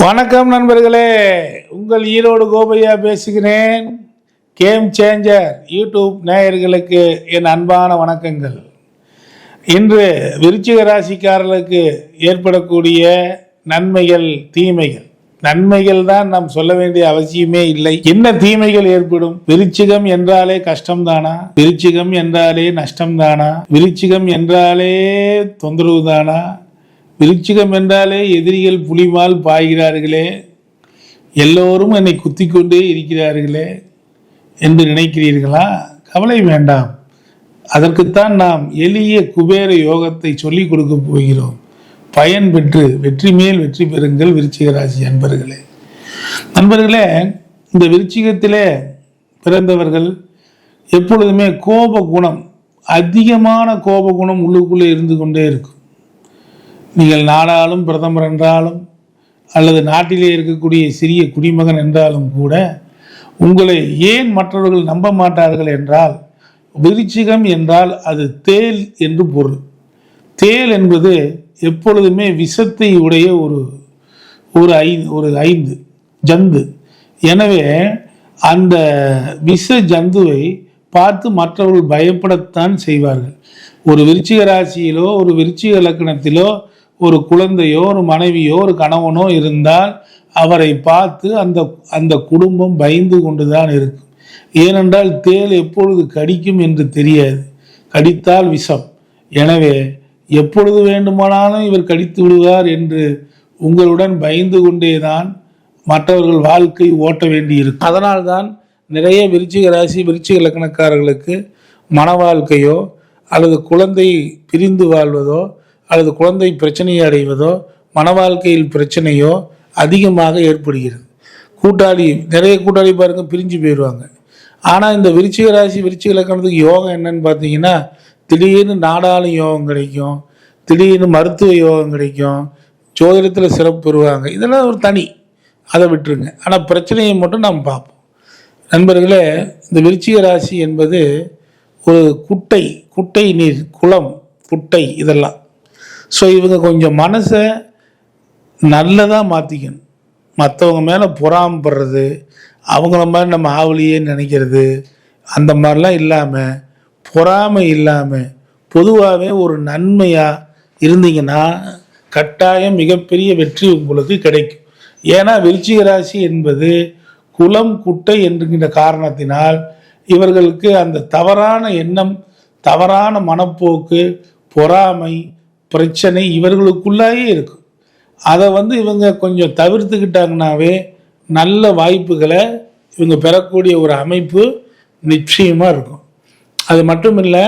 வணக்கம் நண்பர்களே, உங்கள் ஈரோடு கோபையா பேசுகிறேன். கேம் சேஞ்சர் யூடியூப் நேயர்களுக்கு என் அன்பான வணக்கங்கள். இன்று விருச்சிக ராசிக்காரர்களுக்கு ஏற்படக்கூடிய நன்மைகள் தீமைகள். நன்மைகள் தான் நாம் சொல்ல வேண்டிய அவசியமே இல்லை. என்ன தீமைகள் ஏற்படும்? விருச்சிகம் என்றாலே கஷ்டம்தானா? விருச்சிகம் என்றாலே நஷ்டம்தானா? விருச்சிகம் என்றாலே தொந்தரவு தானா? விருச்சிகம் என்றாலே எதிரிகள் புலிமால் பாய்கிறார்களே, எல்லோரும் என்னை குத்தி கொண்டே இருக்கிறார்களே என்று நினைக்கிறீர்களா? கவலை வேண்டாம். அதற்குத்தான் நாம் எளிய குபேர யோகத்தை சொல்லிக் கொடுக்க போகிறோம். பயன் பெற்று வெற்றி மேல் வெற்றி பெறுங்கள் விருச்சிக ராசி அன்பர்களே. நண்பர்களே, இந்த விருச்சிகத்திலே பிறந்தவர்கள் எப்பொழுதுமே கோப குணம், அதிகமான கோப குணம் உள்ளுக்குள்ளே இருந்து கொண்டே இருக்கும். நீங்கள் நாடாளும் பிரதமர் என்றாலும் அல்லது நாட்டிலே இருக்கக்கூடிய சிறிய குடிமகன் என்றாலும் கூட உங்களை ஏன் மற்றவர்கள் நம்ப மாட்டார்கள் என்றால், விருச்சிகம் என்றால் அது தேல் என்று பொருள். தேல் என்பது எப்பொழுதுமே விஷத்தை உடைய ஒரு ஐந்து ஜந்து. எனவே அந்த விஷ ஜந்துவை பார்த்து மற்றவர்கள் பயப்படத்தான் செய்வார்கள். ஒரு விருச்சிக ராசியிலோ ஒரு விருச்சிக லக்னத்திலோ ஒரு குழந்தையோ ஒரு மனைவியோ ஒரு கணவனோ இருந்தால் அவரை பார்த்து அந்த குடும்பம் பயந்து கொண்டுதான் இருக்கும். ஏனென்றால் தேல் எப்பொழுது கடிக்கும் என்று தெரியாது. கடித்தால் விஷம். எனவே எப்பொழுது வேண்டுமானாலும் இவர் கடித்து விடுவார் என்று உங்களுடன் பயந்து கொண்டேதான் மற்றவர்கள் வாழ்க்கை ஓட்ட வேண்டி இருக்கும். அதனால்தான் நிறைய விருச்சிக ராசி விருச்சிக லக்னக்காரர்களுக்கு மன வாழ்க்கையோ அல்லது குழந்தை பிரிந்து வாழ்வதோ அல்லது குழந்தை பிரச்சனையை அடைவதோ மன வாழ்க்கையில் பிரச்சனையோ அதிகமாக ஏற்படுகிறது. நிறைய கூட்டாளி பாருங்க பிரிஞ்சு போயிடுவாங்க. ஆனால் இந்த விருச்சிக ராசி விருச்சிக லக்னத்துக்கு யோகம் என்னன்னு பார்த்தீங்கன்னா, திடீர்னு நாடாளும் யோகம் கிடைக்கும், திடீர்னு மருத்துவ யோகம் கிடைக்கும், ஜோதிடத்தில் சிறப்பு பெறுவாங்க. இதெல்லாம் ஒரு தனி, அதை விட்டுருங்க. ஆனால் பிரச்சனையை மட்டும் நாம் பார்ப்போம். நண்பர்களே, இந்த விருச்சிக ராசி என்பது ஒரு குட்டை நீர், குளம், குட்டை, இதெல்லாம். ஸோ இவங்க கொஞ்சம் மனசை நல்லதாக மாற்றிக்கணும். மற்றவங்க மேலே பொறாமப்படுறது, அவங்கள மாதிரி நம்ம ஆவலியே நினைக்கிறது, அந்த மாதிரிலாம் இல்லாமல், பொறாமை இல்லாமல் பொதுவாகவே ஒரு நன்மையாக இருந்தீங்கன்னா கட்டாயம் மிகப்பெரிய வெற்றி உங்களுக்கு கிடைக்கும். ஏன்னா விருச்சிக ராசி என்பது குளம், குட்டை என்கின்ற காரணத்தினால் இவர்களுக்கு அந்த தவறான எண்ணம், தவறான மனப்போக்கு, பொறாமை, பிரச்சனை இவர்களுக்குள்ளாயே இருக்கும். அதை இவங்க கொஞ்சம் தவிர்த்துக்கிட்டாங்கனாவே நல்ல வாய்ப்புகளை இவங்க பெறக்கூடிய ஒரு அமைப்பு நிச்சயமாக இருக்கும். அது மட்டும் இல்லை,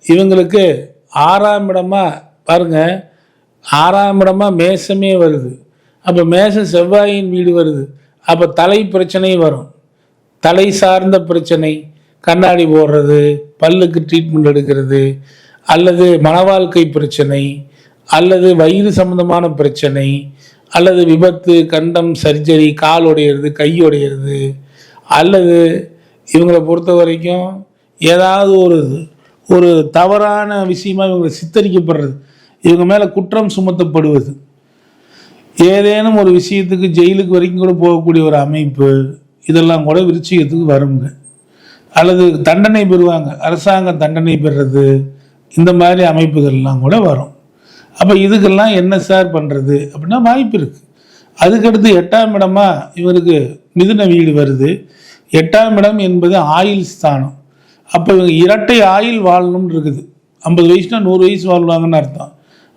இவங்களுக்கு 6ஆம் இடமா பாருங்கள், 6ஆம் இடமா மேசமே வருது. அப்போ மேசம் செவ்வாயின் வீடு வருது. அப்போ தலை பிரச்சனை வரும். தலை சார்ந்த பிரச்சனை, கண்ணாடி போடுறது, பல்லுக்கு ட்ரீட்மெண்ட் எடுக்கிறது, அல்லது மன வாழ்க்கை பிரச்சனை, அல்லது வயிறு சம்பந்தமான பிரச்சனை, அல்லது விபத்து, கண்டம், சர்ஜரி, கால் உடையிறது, கை உடையிறது, அல்லது இவங்களை பொறுத்த வரைக்கும் ஏதாவது ஒரு தவறான விஷயமா இவங்களை சித்தரிக்கப்படுறது, இவங்க மேலே குற்றம் சுமத்தப்படுவது, ஏதேனும் ஒரு விஷயத்துக்கு ஜெயிலுக்கு வரைக்கும் கூட போகக்கூடிய ஒரு அமைப்பு, இதெல்லாம் கூட விருச்சிகத்துக்கு வருங்க. அல்லது தண்டனை பெறுவாங்க, அரசாங்க தண்டனை பெறுறது, இந்த மாதிரி அமைப்புகள்லாம் கூட வரும். அப்போ இதுக்கெல்லாம் என்ன சார் பண்ணுறது அப்படின்னா வாய்ப்பு இருக்குது. அதுக்கடுத்து 8ஆம் இடமா இவருக்கு மிதுன வீடு வருது. 8ஆம் இடம் என்பது ஆயுள் ஸ்தானம். அப்போ இவங்க இரட்டை ஆயுள் வாழணும்னு இருக்குது. 50 வயசுனா 100 வயசு வாழ்வாங்கன்னு அர்த்தம்.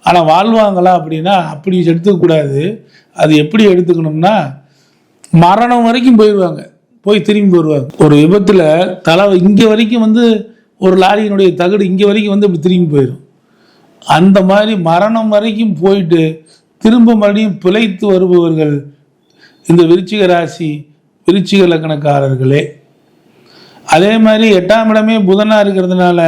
ஆனால் வாழ்வாங்களா அப்படின்னா அப்படி எடுத்துக்கூடாது. அது எப்படி எடுத்துக்கணும்னா, மரணம் வரைக்கும் போயிடுவாங்க, போய் திரும்பி வருவாங்க. ஒரு விபத்தில் தலை இங்கே வரைக்கும் ஒரு லாரியினுடைய தகடு இங்கே வரைக்கும் இப்படி திரும்பி போயிடும். அந்த மாதிரி மரணம் வரைக்கும் போயிட்டு திரும்ப மறுபடியும் பிழைத்து வருபவர்கள் இந்த விருச்சிக ராசி விருச்சிக லக்னக்காரர்களே. அதே மாதிரி 8ஆம் இடமே புதனாக இருக்கிறதுனால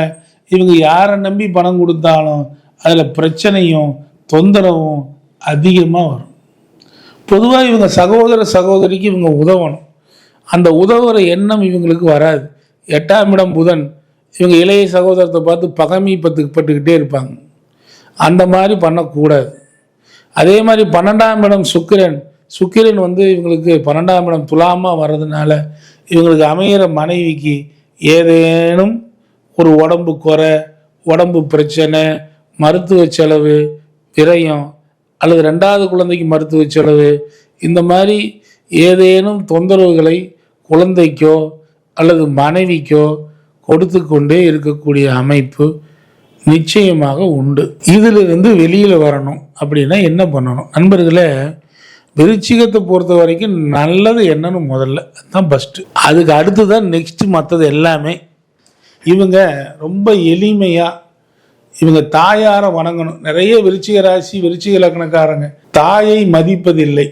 இவங்க யாரை நம்பி பணம் கொடுத்தாலும் அதில் பிரச்சனையும் தொந்தரவும் அதிகமாக வரும். பொதுவாக இவங்க சகோதரிக்கு இவங்க உதவணும். அந்த உதவுற எண்ணம் இவங்களுக்கு வராது. 8ஆம் இடம் புதன், இவங்க இளைய சகோதரத்தை பார்த்து பட்டுக்கிட்டே இருப்பாங்க. அந்த மாதிரி பண்ணக்கூடாது. அதே மாதிரி 12ஆம் இடம் சுக்கிரன் சுக்கிரன் இவங்களுக்கு 12ஆம் இடம் துலாமாக வர்றதுனால இவங்களுக்கு அமையிற மனைவிக்கு ஏதேனும் ஒரு உடம்பு குறை, உடம்பு பிரச்சனை, மருத்துவ செலவு, விரயம் அல்லது 2வது குழந்தைக்கு மருத்துவ செலவு, இந்த மாதிரி ஏதேனும் தொந்தரவுகளை குழந்தைக்கோ அல்லது மனைவிக்கோ கொடுத்து கொண்டே இருக்கக்கூடிய அமைப்பு நிச்சயமாக உண்டு. இதிலிருந்து வெளியில் வரணும் அப்படின்னா என்ன பண்ணணும்? நண்பர்களே, விருச்சிகத்தை பொறுத்த வரைக்கும் நல்லது என்னன்னு முதல்ல அதுதான் ஃபஸ்ட்டு. அதுக்கு அடுத்து தான் நெக்ஸ்ட்டு மற்றது எல்லாமே. இவங்க ரொம்ப எளிமையாக இவங்க தாயாரை வணங்கணும். நிறைய விருச்சிக ராசி விருச்சிக லக்னக்காரங்க தாயை மதிப்பதில்லை.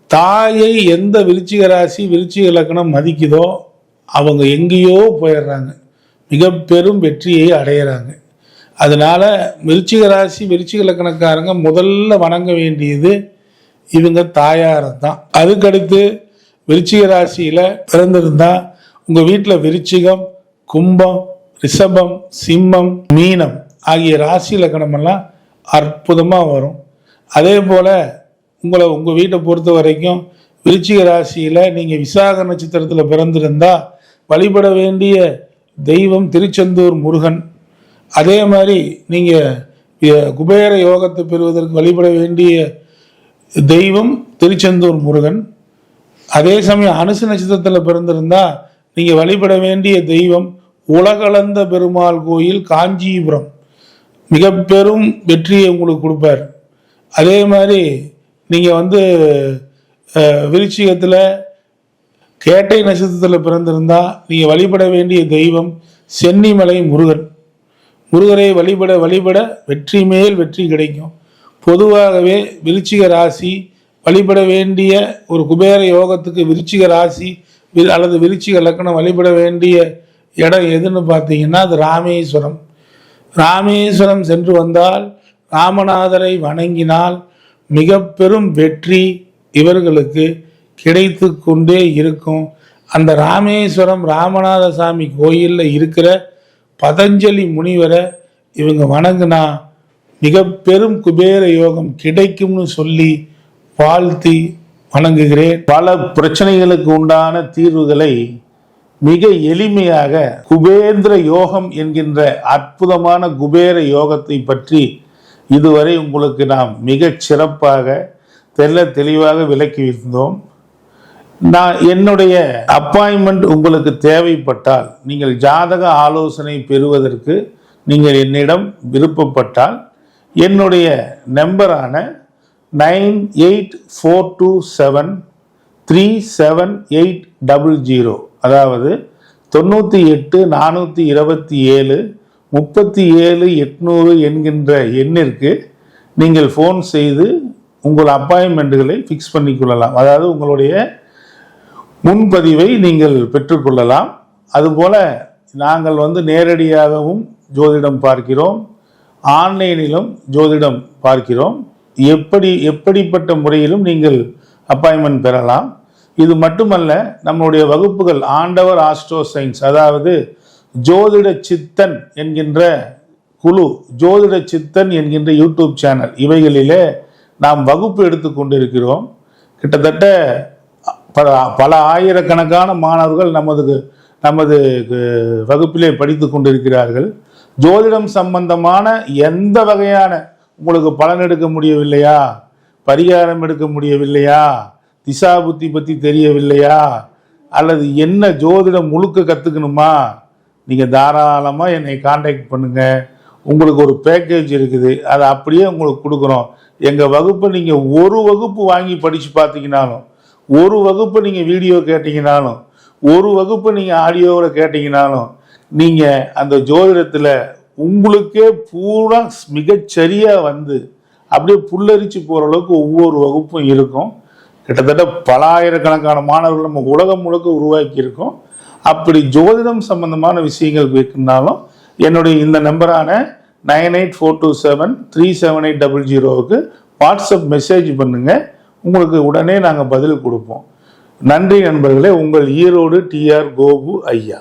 தாயை எந்த விருச்சிக ராசி விருச்சிக லக்னம் மதிக்குதோ அவங்க எங்கேயோ போயிடுறாங்க, மிக பெரும் வெற்றியை அடையிறாங்க. அதனால விருச்சிக ராசி விருச்சிக லக்னக்காரங்க முதல்ல வணங்க வேண்டியது இவங்க தாயாரை தான். அதுக்கடுத்து விருச்சிக ராசியில் பிறந்திருந்தா உங்கள் வீட்டில் விருச்சிகம், கும்பம், ரிஷபம், சிம்மம், மீனம் ஆகிய ராசி லக்கணமெல்லாம் அற்புதமாக வரும். அதே போல் உங்கள் வீட்டை பொறுத்த வரைக்கும் விருச்சிக ராசியில் நீங்கள் விசாக நட்சத்திரத்தில் பிறந்திருந்தா வழிபட வேண்டிய தெய்வம் திருச்செந்தூர் முருகன். அதே மாதிரி நீங்கள் குபேர யோகத்தை பெறுவதற்கு வழிபட வேண்டிய தெய்வம் திருச்செந்தூர் முருகன். அதே சமயம் அனுச நட்சத்திரத்தில் பிறந்திருந்தா நீங்கள் வழிபட வேண்டிய தெய்வம் உலகளந்த பெருமாள் கோயில் காஞ்சிபுரம். மிக பெரும் வெற்றியை உங்களுக்கு கொடுப்பார். அதே மாதிரி நீங்கள் விருச்சிகத்தில் கேட்டை நட்சத்திரத்தில் பிறந்திருந்தா நீங்கள் வழிபட வேண்டிய தெய்வம் சென்னிமலை முருகன். முருகரை வழிபட வழிபட வெற்றி மேல் வெற்றி கிடைக்கும். பொதுவாகவே விருச்சிக ராசி வழிபட வேண்டிய ஒரு குபேர யோகத்துக்கு விருச்சிக ராசி அல்லது விருச்சிக லக்னம் வழிபட வேண்டிய இடம் எதுன்னு பார்த்தீங்கன்னா அது ராமேஸ்வரம். ராமேஸ்வரம் சென்று வந்தால் ராமநாதரை வணங்கினால் மிக பெரும் வெற்றி இவர்களுக்கு கிடைத்து கொண்டே இருக்கும். அந்த ராமேஸ்வரம் ராமநாத சாமி கோயிலில் இருக்கிற பதஞ்சலி முனிவரை இவங்க வணங்கினா மிக பெரும் குபேர யோகம் கிடைக்கும்னு சொல்லி வாழ்த்தி வணங்குகிறேன். பல பிரச்சனைகளுக்கு உண்டான தீர்வுகளை மிக எளிமையாக குபேந்திர யோகம் என்கின்ற அற்புதமான குபேர யோகத்தை பற்றி இதுவரை உங்களுக்கு நாம் மிகச் சிறப்பாக தெளிவாக விளக்கியிருந்தோம். நான் என்னுடைய அப்பாயின்மெண்ட் உங்களுக்கு தேவைப்பட்டால் நீங்கள் ஜாதக ஆலோசனை பெறுவதற்கு நீங்கள் என்னிடம் விருப்பப்பட்டால் என்னுடைய நம்பரான 9842737800 அதாவது 98422737 என்கின்ற எண்ணிற்கு நீங்கள் ஃபோன் செய்து உங்கள் அப்பாயின்மெண்ட்டுகளை ஃபிக்ஸ் பண்ணிக்கொள்ளலாம். அதாவது உங்களுடைய முன்பதிவை நீங்கள் பெற்றுக்கொள்ளலாம். அதுபோல் நாங்கள் நேரடியாகவும் ஜோதிடம் பார்க்கிறோம், ஆன்லைனிலும் ஜோதிடம் பார்க்கிறோம். எப்படிப்பட்ட முறையிலும் நீங்கள் அப்பாயின்மெண்ட் பெறலாம். இது மட்டுமல்ல, நம்முடைய வகுப்புகள் ஆண்டவர் ஆஸ்ட்ரோ சயின்ஸ், அதாவது ஜோதிட சித்தன் என்கின்ற குழு, ஜோதிட சித்தன் என்கின்ற யூடியூப் சேனல், இவைகளிலே நாம் வகுப்பு எடுத்து கொண்டிருக்கிறோம். கிட்டத்தட்ட பல ஆயிரக்கணக்கான மாணவர்கள் நமது வகுப்பிலே படித்து கொண்டிருக்கிறார்கள். ஜோதிடம் சம்பந்தமான எந்த வகையான உங்களுக்கு பலன் எடுக்க முடியவில்லையா, பரிகாரம் எடுக்க முடியவில்லையா, திசா புத்தி பற்றி தெரியவில்லையா, அல்லது என்ன ஜோதிடம் முழுக்க கற்றுக்கணுமா, நீங்கள் தாராளமாக என்னை காண்டாக்ட் பண்ணுங்கள். உங்களுக்கு ஒரு பேக்கேஜ் இருக்குது, அதை அப்படியே உங்களுக்கு கொடுக்குறோம். எங்கள் வகுப்பை நீங்கள் ஒரு வகுப்பு வாங்கி படித்து பார்த்தீங்கனாலும், ஒரு வகுப்பு நீங்கள் வீடியோ கேட்டிங்கனாலும், ஒரு வகுப்பு நீங்கள் ஆடியோவில் கேட்டிங்கனாலும், நீங்கள் அந்த ஜோதிடத்தில் உங்களுக்கே பூரா மிகச்சரியாக அப்படியே புல்லரிச்சு போகிற அளவுக்கு ஒவ்வொரு வகுப்பும் இருக்கும். கிட்டத்தட்ட பல ஆயிரக்கணக்கான மாணவர்கள் நம்ம உலகம் முழுக்க உருவாக்கியிருக்கோம். அப்படி ஜோதிடம் சம்பந்தமான விஷயங்கள் கேட்குனாலும் என்னுடைய இந்த நம்பரான 9842737800 வாட்ஸ்அப் மெசேஜ் பண்ணுங்கள். உங்களுக்கு உடனே நாங்கள் பதில் கொடுப்போம். நன்றி நண்பர்களே. உங்கள் ஈரோடு TR கோபு ஐயா.